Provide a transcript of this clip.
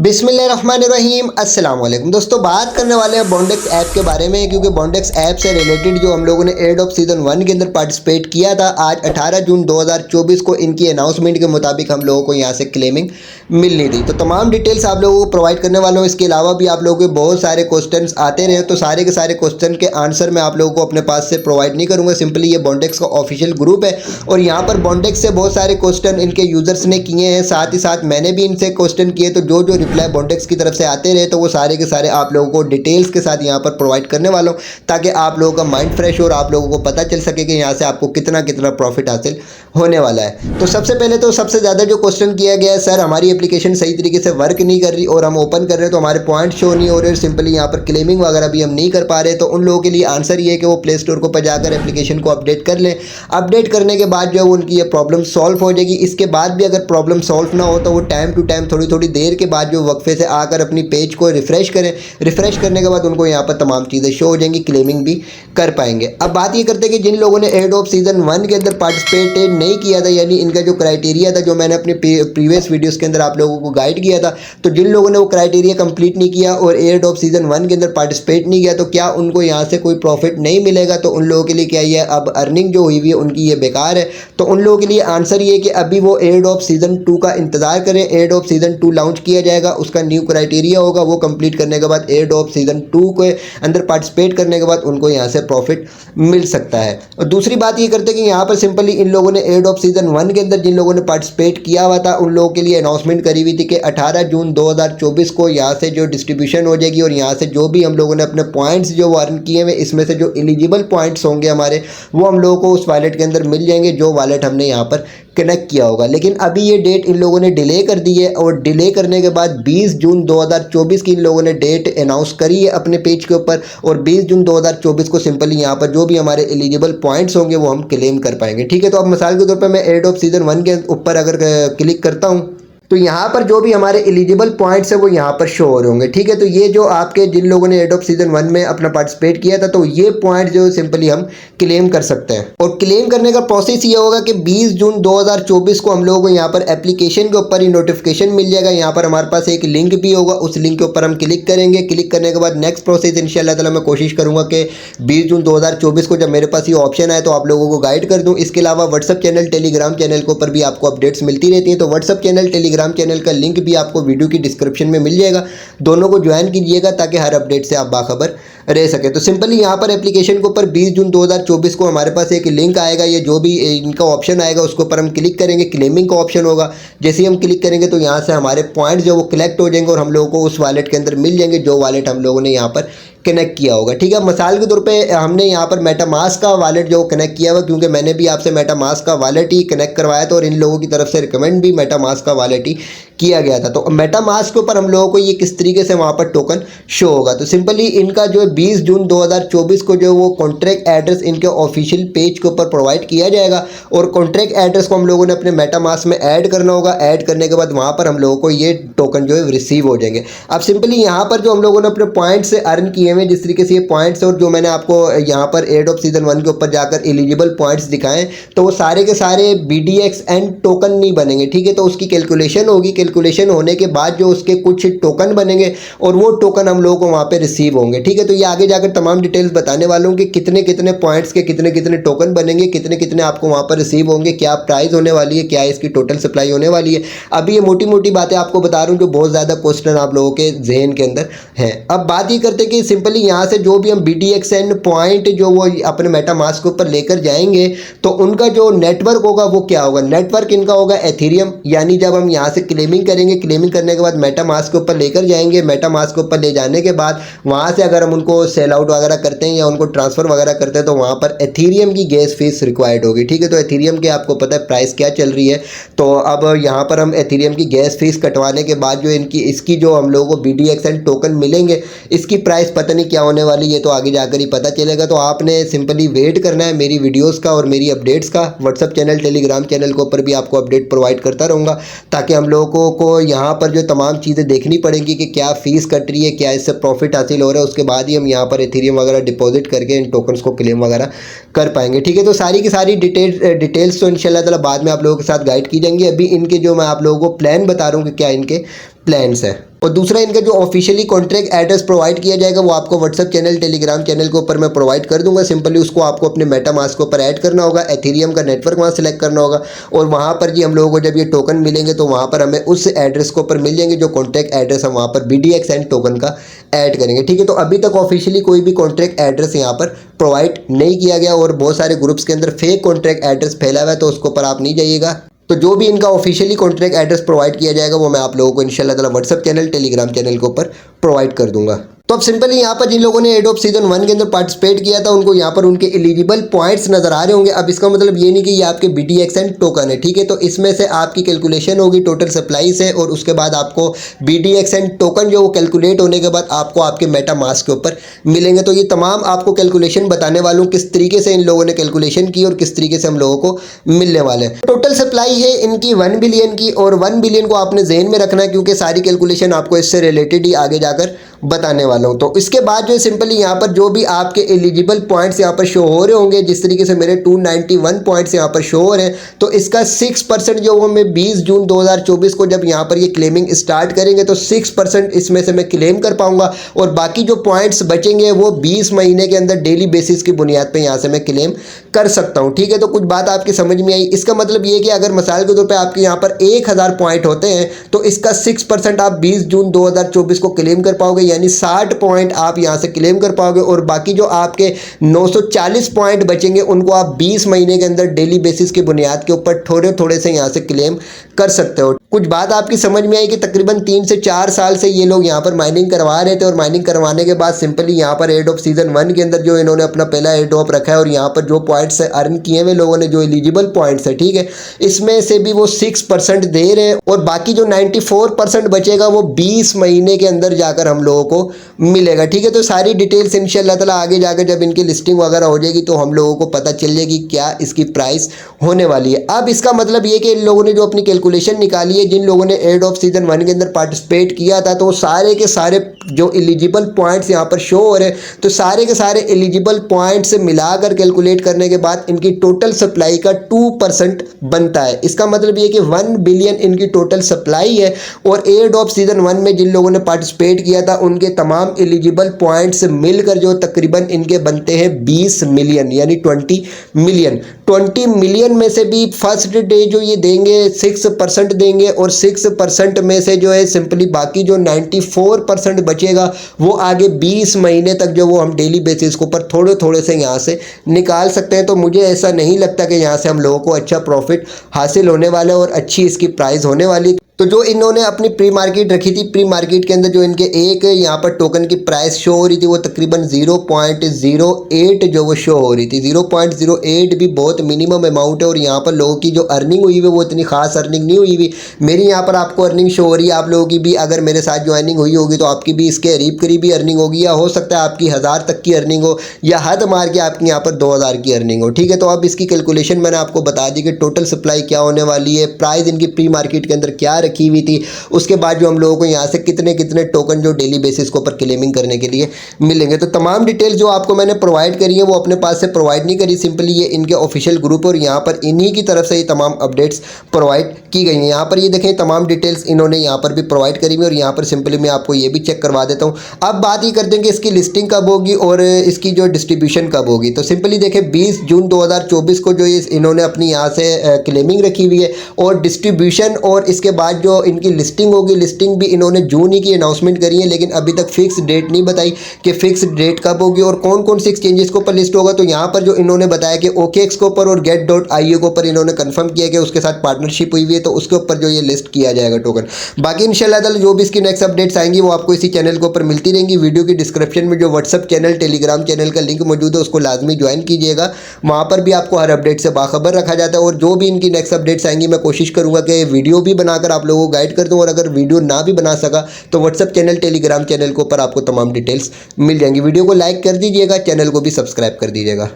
बिस्मिल्लाहिर्रहमानिर्रहीम अस्सलाम वालेकुम दोस्तों, बात करने वाले हैं बॉन्डेक्स ऐप के बारे में, क्योंकि बॉन्डेक्स ऐप से रिलेटेड जो हम लोगों ने एड ऑफ सीज़न 1 के अंदर पार्टिसिपेट किया था, आज 18 जून 2024 को इनकी अनाउंसमेंट के मुताबिक हम लोगों को यहां से क्लेमिंग मिलनी थी। तो तमाम डिटेल्स आप लोगों को प्रोवाइड करने वाला हूँ। इसके अलावा भी आप लोगों के बहुत सारे क्वेश्चन आते रहे, तो सारे के सारे क्वेश्चन के आंसर मैं आप लोगों को अपने पास से प्रोवाइड नहीं करूँगा। सिंपली ये बॉन्डेक्स का ऑफिशियल ग्रुप है और यहाँ पर बॉन्डेक्स से बहुत सारे क्वेश्चन इनके यूजर्स ने किए हैं, साथ ही साथ मैंने भी इनसे क्वेश्चन किए। तो जो रिप्लाई बॉन्डेक्स की तरफ से आते रहे, तो वो सारे के सारे आप लोगों को डिटेल्स के साथ यहाँ पर प्रोवाइड करने वाला हूँ, ताकि आप लोगों का माइंड फ्रेश हो और आप लोगों को पता चल सके कि यहाँ से आपको कितना कितना प्रॉफिट हासिल होने वाला है। तो सबसे पहले तो सबसे ज़्यादा जो क्वेश्चन किया गया है, सर हमारी एप्लीकेशन सही तरीके से वर्क नहीं कर रही और हम ओपन कर रहे हैं तो हमारे पॉइंट शो नहीं हो रहे, सिंपली यहाँ पर क्लेमिंग वगैरह भी हम नहीं कर पा रहे। तो उन लोगों के लिए आंसर ये है कि वो प्ले स्टोर को पर जाकर एप्लीकेशन को अपडेट कर लें। अपडेट करने के बाद जो उनकी ये प्रॉब्लम सॉल्व हो जाएगी। इसके बाद भी अगर प्रॉब्लम सॉल्व ना हो तो वो टाइम टू टाइम थोड़ी थोड़ी देर के बाद जो वक्फे से आकर अपनी पेज को रिफ्रेश करें। रिफ्रेश करने के बाद उनको यहाँ पर तमाम चीज़ें शो हो जाएंगी, क्लेमिंग भी कर पाएंगे। अब बात ये करते हैं कि जिन लोगों ने एड ऑफ सीजन 1 के अंदर पार्टिसिपेट नहीं किया था, यानी इनका जो क्राइटेरिया था, जो मैंने अपने प्रीवियस वीडियोस के अंदर आप लोगों को गाइड किया था, तो जिन लोगों ने वो क्राइटेरिया कंप्लीट नहीं किया और एड ऑफ सीजन 1 के अंदर पार्टिसिपेट नहीं किया, तो क्या उनको यहाँ से कोई प्रॉफिट नहीं मिलेगा? तो उन लोगों के लिए क्या ये अब अर्निंग जो हुई है उनकी ये बेकार है। तो उन लोगों के लिए आंसर ये है कि अभी वो एड ऑफ सीजन 2 का इंतजार करें। एड ऑफ सीजन 2 लॉन्च किया जाएगा, उसका न्यू क्राइटेरिया होगा, वो कंप्लीट करने के बाद एड ऑफ सीजन 2 के अंदर पार्टिसिपेट करने के बाद उनको यहाँ से प्रॉफिट मिल सकता है। और दूसरी बात ये करते हैं कि यहाँ पर सिंपली इन लोगों ने एड ऑफ सीजन 1 के अंदर जिन लोगों ने पार्टिसिपेट किया हुआ था, उन लोगों के लिए अनाउंसमेंट करी हुई थी कि 18 जून 2024 को यहाँ से जो डिस्ट्रीब्यूशन हो जाएगी और यहाँ से जो भी हम लोगों ने अपने पॉइंट्स जो अर्न किए हुए, इसमें से जो एलिजिबल पॉइंट्स होंगे हमारे, वो हम लोगों को उस वॉलेट के अंदर मिल जाएंगे, जो वॉलेट हमने यहाँ पर कनेक्ट किया होगा। लेकिन अभी ये डेट इन लोगों ने डिले कर दी है और डिले करने के बाद 20 जून 2024 की इन लोगों ने डेट अनाउंस करी है अपने पेज के ऊपर, और 20 जून 2024 को सिंपली यहाँ पर जो भी हमारे एलिजिबल पॉइंट्स होंगे वो हम क्लेम कर पाएंगे। ठीक है, तो अब मिसाल के तौर पर मैं एड ऑफ सीजन 1 के ऊपर अगर क्लिक करता हूँ तो यहाँ पर जो भी हमारे एलिजिबल पॉइंट्स है वो यहाँ पर शो हो रहे होंगे। ठीक है, तो ये जो आपके जिन लोगों ने एड ऑफ सीजन 1 में अपना पार्टिसिपेट किया था, तो ये पॉइंट जो सिंपली हम क्लेम कर सकते हैं। और क्लेम करने का प्रोसेस ये होगा कि 20 जून 2024 को हम लोगों को यहाँ पर एप्लीकेशन के ऊपर ही नोटिफिकेशन मिल जाएगा। यहाँ पर हमारे पास एक लिंक भी होगा, उस लिंक के ऊपर हम क्लिक करेंगे। क्लिक करने के बाद नेक्स्ट प्रोसेस इंशाल्लाह ताला मैं कोशिश करूँगा कि 20 जून 2024 को जब मेरे पास ये ऑप्शन आए तो आप लोगों को गाइड कर दूँ। इसके अलावा व्हाट्सअप चैनल, टेलीग्राम चैनल के ऊपर भी आपको अपडेट्स मिलती रहती हैं। तो व्हाट्सअप चैनल, टेलीग्राम चैनल का लिंक भी आपको वीडियो की डिस्क्रिप्शन में मिल जाएगा, दोनों को ज्वाइन कीजिएगा ताकि हर अपडेट से आप बाखबर रह सके। तो सिंपली यहाँ पर एप्लीकेशन के ऊपर 20 जून 2024 को हमारे पास एक लिंक आएगा, ये जो भी इनका ऑप्शन आएगा उसके ऊपर हम क्लिक करेंगे। क्लेमिंग का ऑप्शन होगा, जैसे ही हम क्लिक करेंगे तो यहाँ से हमारे पॉइंट्स जो वो कलेक्ट हो जाएंगे और हम लोगों को उस वॉलेट के अंदर मिल जाएंगे, जो वॉलेट हम लोगों ने यहाँ पर कनेक्ट किया होगा। ठीक है, मिसाल के तौर पे हमने यहाँ पर मेटामास्क का वॉलेट जो कनेक्ट किया हुआ, क्योंकि मैंने भी आपसे मेटामास्क का वॉलेट ही कनेक्ट करवाया था और इन लोगों की तरफ से रिकमेंड भी मेटामास्क का वॉलेट ही किया गया था। तो मेटामास्क के ऊपर हम लोगों को ये किस तरीके से वहाँ पर टोकन शो होगा, तो सिंपली इनका जो 20 जून 2024 को जो वो कॉन्ट्रैक्ट एड्रेस इनके ऑफिशियल पेज के ऊपर प्रोवाइड किया जाएगा और कॉन्ट्रैक्ट एड्रेस को हम लोगों ने अपने मेटामास्क में ऐड करना होगा। ऐड करने के बाद वहाँ पर हम लोगों को ये टोकन जो है रिसीव हो जाएंगे। अब सिंपली यहाँ पर जो हम लोगों ने अपने पॉइंट से अर्न किए हुए, जिस तरीके से ये पॉइंट्स और जो मैंने आपको यहाँ पर एड ऑफ सीजन 1 के ऊपर जाकर एलिजिबल पॉइंट्स दिखाएं, तो वो सारे के सारे BDXN टोकन नहीं बनेंगे। ठीक है, तो उसकी कैलकुलेशन होगी, कैलकुलेशन होने के बाद जो उसके कुछ टोकन बनेंगे और वो टोकन हम लोगों को वहाँ पे रिसीव होंगे। ठीक है, तो ये आगे जाकर तमाम डिटेल्स बताने वालों कि कितने कितने पॉइंट्स के कितने कितने टोकन बनेंगे, कितने कितने आपको वहाँ पर रिसीव होंगे, क्या प्राइस होने वाली है, क्या इसकी टोटल सप्लाई होने वाली है। अभी ये मोटी मोटी बातें आपको बता रहा हूँ, जो बहुत ज़्यादा क्वेश्चन आप लोगों के जहन के अंदर है। अब बात ये करते कि सिंपली यहाँ से जो भी हम BDXN पॉइंट जो वो अपने मेटामास्क के ऊपर लेकर जाएंगे, तो उनका जो नेटवर्क होगा वो क्या होगा, नेटवर्क इनका होगा एथेरियम। यानी जब हम यहाँ से क्लेमिंग करेंगे, क्लेमिंग करने के बाद मेटामास्क के ऊपर लेकर जाएंगे, मेटामास्क के ऊपर ले जाने के बाद वहाँ से अगर हम उनको सेल आउट वगैरह करते हैं या उनको ट्रांसफ़र वगैरह करते हैं, तो वहाँ पर एथेरियम की गैस फीस रिक्वायर्ड होगी। ठीक है, तो एथेरियम के आपको पता है प्राइस क्या चल रही है, तो अब यहाँ पर हम एथेरियम की गैस फीस कटवाने के बाद जो इसकी जो हम लोगों को BDXN टोकन मिलेंगे, इसकी प्राइस पता नहीं क्या होने वाली है, तो आगे जाकर ही पता चलेगा। तो आपने सिंपली वेट करना है मेरी वीडियोस का और मेरी अपडेट्स का। व्हाट्सअप चैनल, टेलीग्राम चैनल के ऊपर भी आपको अपडेट प्रोवाइड करता रहूँगा, ताकि हम लोगों को यहाँ पर जो तमाम चीज़ें देखनी पड़ेंगी कि क्या फ़ीस कट रही है, क्या इससे प्रॉफिट हासिल हो रहा है, उसके बाद ही हम यहाँ पर एथेरियम वगैरह डिपॉजिट करके इन टोकन्स को क्लेम वगैरह कर पाएंगे। ठीक है, तो सारी की सारी डिटेल्स तो इंशाल्लाह ताला बाद में आप लोगों के साथ गाइड की जाएंगी। अभी इनके जो मैं आप लोगों को प्लान बता रहा हूँ कि क्या इनके प्लान्स हैं। और दूसरा इनका जो ऑफिशियली कॉन्ट्रैक्ट एड्रेस प्रोवाइड किया जाएगा वो आपको व्हाट्सअप चैनल टेलीग्राम चैनल के ऊपर मैं प्रोवाइड कर दूंगा। सिंपली उसको आपको अपने मेटामास्क के ऊपर ऐड करना होगा, एथेरियम का नेटवर्क वहाँ सेलेक्ट करना होगा और वहाँ पर जी हम लोगों को जब ये टोकन मिलेंगे तो वहाँ पर हमें उस एड्रेस के ऊपर मिल जाएंगे जो कॉन्ट्रैक्ट एड्रेस हम वहाँ पर BDXN टोकन का ऐड करेंगे। ठीक है, तो अभी तक ऑफिशियली कोई भी कॉन्ट्रैक्ट एड्रेस यहाँ पर प्रोवाइड नहीं किया गया और बहुत सारे ग्रुप्स के अंदर फेक कॉन्ट्रैक्ट एड्रेस फैला हुआ है, तो उसके ऊपर आप नहीं जाइएगा। तो जो भी इनका ऑफिशियली कॉन्ट्रैक्ट एड्रेस प्रोवाइड किया जाएगा वो मैं आप लोगों को इंशाल्लाह ताला व्हाट्सअप चैनल टेलीग्राम चैनल के ऊपर प्रोवाइड कर दूंगा। तो अब सिंपली यहाँ पर जिन लोगों ने एडोब सीजन 1 के अंदर पार्टिसिपेट किया था उनको यहाँ पर उनके एलिजिबल पॉइंट्स नजर आ रहे होंगे। अब इसका मतलब ये नहीं कि ये आपके BDXN टोकन है, ठीक है, तो इसमें से आपकी कैलकुलेशन होगी टोटल सप्लाई से और उसके बाद आपको BDXN टोकन जो वो कैलकुलेट होने के बाद आपको आपके मेटामास्क के ऊपर मिलेंगे। तो ये तमाम आपको कैलकुलेशन बताने वालों किस तरीके से इन लोगों ने कैलकुलेशन की और किस तरीके से हम लोगों को मिलने वाले हैं। टोटल सप्लाई है इनकी 1 बिलियन की और 1 बिलियन को आपने ज़हन में रखना है क्योंकि सारी कैलकुलेशन आपको इससे रिलेटेड ही आगे जाकर बताने वाला हूँ। तो इसके बाद जो है सिंपली यहाँ पर जो भी आपके एलिजिबल पॉइंट्स यहाँ पर शो हो रहे होंगे, जिस तरीके से मेरे 291 पॉइंट्स यहाँ पर शो हो रहे हैं, तो इसका 6% जो वो मैं 20 जून 2024 को जब यहाँ पर ये क्लेमिंग स्टार्ट करेंगे तो 6% इसमें से मैं क्लेम कर पाऊंगा और बाकी जो पॉइंट्स बचेंगे वो 20 महीने के अंदर डेली बेसिस की बुनियाद पर यहाँ से मैं क्लेम कर सकता हूँ। ठीक है, तो कुछ बात आपकी समझ में आई। इसका मतलब ये कि अगर मिसाल के तौर पर आपके यहाँ पर 1000 पॉइंट होते हैं तो इसका 6% आप 20 जून 2024 को क्लेम कर पाओगे, यानी 60 पॉइंट आप यहां से क्लेम कर पाओगे और बाकी जो आपके 940 पॉइंट बचेंगे उनको आप 20 महीने के अंदर डेली बेसिस की बुनियाद के ऊपर थोड़े थोड़े से यहां से क्लेम कर सकते हो। कुछ बात आपकी समझ में आई कि तकरीबन 3 से 4 साल से ये लोग यहाँ पर माइनिंग करवा रहे थे और माइनिंग करवाने के बाद सिंपली यहाँ पर एडोब सीजन 1 के अंदर जो इन्होंने अपना पहला एडोप रखा है और यहाँ पर जो पॉइंट्स अर्न किए हुए लोगों ने जो एलिजिबल पॉइंट्स है, ठीक है, इसमें से भी वो 6% दे रहे हैं और बाकी जो 94% बचेगा वो 20 महीने के अंदर जाकर हम लोगों को मिलेगा। ठीक है, तो सारी डिटेल्स इंशाल्लाह ताला आगे जाकर जब इनकी लिस्टिंग वगैरह हो जाएगी तो हम लोगों को पता चल जाएगी क्या इसकी प्राइस होने वाली है। अब इसका मतलब ये कि इन लोगों ने जो अपनी कैलकुलेशन निकाली है, जिन लोगों ने एडोब सीजन 1 के अंदर पार्टिसिपेट किया था, तो वो सारे के सारे जो एलिजिबल पॉइंट्स यहाँ पर शो हो रहे हैं, तो सारे के सारे एलिजिबल पॉइंट्स मिलाकर कैलकुलेट करने के बाद इनकी टोटल सप्लाई का 2% बनता है। इसका मतलब ये कि 1 बिलियन इनकी टोटल सप्लाई है और एडोब सीजन 1 में जिन लोगों ने पार्टिसिपेट किया था उनके तमाम एलिजिबल पॉइंट्स मिलकर जो तकरीबन इनके बनते हैं 20 मिलियन, यानी 20 मिलियन। 20 मिलियन में से भी फर्स्ट डे जो ये देंगे 6% देंगे और 6% में से जो है सिंपली बाकी जो 94% बचेगा वो आगे 20 महीने तक जो वो हम डेली बेसिस के ऊपर थोड़े थोड़े से यहाँ से निकाल सकते हैं। तो मुझे ऐसा नहीं लगता कि यहाँ से हम लोगों को अच्छा प्रॉफिट हासिल होने वाला है और अच्छी इसकी प्राइस होने वाली। तो जो इन्होंने अपनी प्री मार्केट रखी थी, प्री मार्केट के अंदर जो इनके एक यहाँ पर टोकन की प्राइस शो हो रही थी वो तकरीबन 0.08 जो वो शो हो रही थी। 0.08 भी बहुत मिनिमम अमाउंट है और यहाँ पर लोगों की जो अर्निंग हुई है वो इतनी खास अर्निंग नहीं हुई हुई। मेरी यहाँ पर आपको अर्निंग शो हो रही है, आप लोगों की भी अगर मेरे साथ ज्वाइनिंग हुई होगी तो आपकी भी इसके करीब ही अर्निंग होगी, या हो सकता है आपकी 1000 तक की अर्निंग हो या हद मार के आपकी यहाँ पर 2000 की अर्निंग हो। ठीक है, तो अब इसकी कैलकुलेशन मैंने आपको बता दी कि टोटल सप्लाई क्या होने वाली है, प्राइस इनकी प्री मार्केट के अंदर क्या रखी हुई थी, उसके बाद जो हम लोगों को यहाँ से कितने कितने टोकन जो डेली बेसिस के ऊपर क्लेमिंग करने के लिए मिलेंगे। तो तमाम डिटेल जो आपको मैंने प्रोवाइड करी है वो अपने पास से प्रोवाइड नहीं करी, सिंपली ये इनके ऑफिशियल ग्रुप और यहाँ पर इन्हीं की तरफ से ये तमाम अपडेट्स प्रोवाइड की गई हैं। यहाँ पर ये देखें तमाम डिटेल्स इन्होंने यहाँ पर भी प्रोवाइड करी हुई और यहाँ पर सिंपली मैं आपको ये भी चेक करवा देता हूँ। अब बात ये करते हैं कि इसकी लिस्टिंग कब होगी और इसकी जो डिस्ट्रीब्यूशन कब होगी। तो सिंपली देखें 20 जून 2024 को जो इन्होंने अपनी यहाँ से क्लेमिंग रखी हुई है और डिस्ट्रीब्यूशन और इसके बाद जो इनकी लिस्टिंग होगी, लिस्टिंग भी इन्होंने जून ही की अनाउंसमेंट करी है, लेकिन अभी तक फिक्स डेट नहीं बताई कि फिक्स डेट कब होगी और कौन कौन से एक्सचेंजेस के ऊपर लिस्ट होगा। तो यहाँ पर जो इन्होंने बताया कि OKX के ऊपर और get.io के ऊपर इन्होंने कंफर्म किया कि उसके साथ पार्टनरशिप हुई हुई है, तो उसके ऊपर जो ये लिस्ट किया जाएगा टोकन। बाकी इंशाल्लाह ताला जो भी इसकी नेक्स्ट अपडेट्स आएंगी वो आपको इसी चैनल के ऊपर मिलती रहेंगी। वीडियो की डिस्क्रिप्शन में जो व्हाट्सअप चैनल टेलीग्राम चैनल का लिंक मौजूद है उसको लाजमी ज्वाइन कीजिएगा, वहाँ पर भी आपको हर अपडेट से बाखबर रखा जाता है और जो भी इनकी नेक्स्ट अपडेट्स आएंगी मैं कोशिश करूँगा कि वीडियो भी बनाकर आप लोगों को गाइड कर दूँ और अगर वीडियो ना भी बना सका तो व्हाट्सएप चैनल टेलीग्राम चैनल के ऊपर आपको तमाम डिटेल्स मिल जाएंगी। वीडियो को लाइक कर दीजिएगा, चैनल को भी सब्सक्राइब कर दीजिएगा।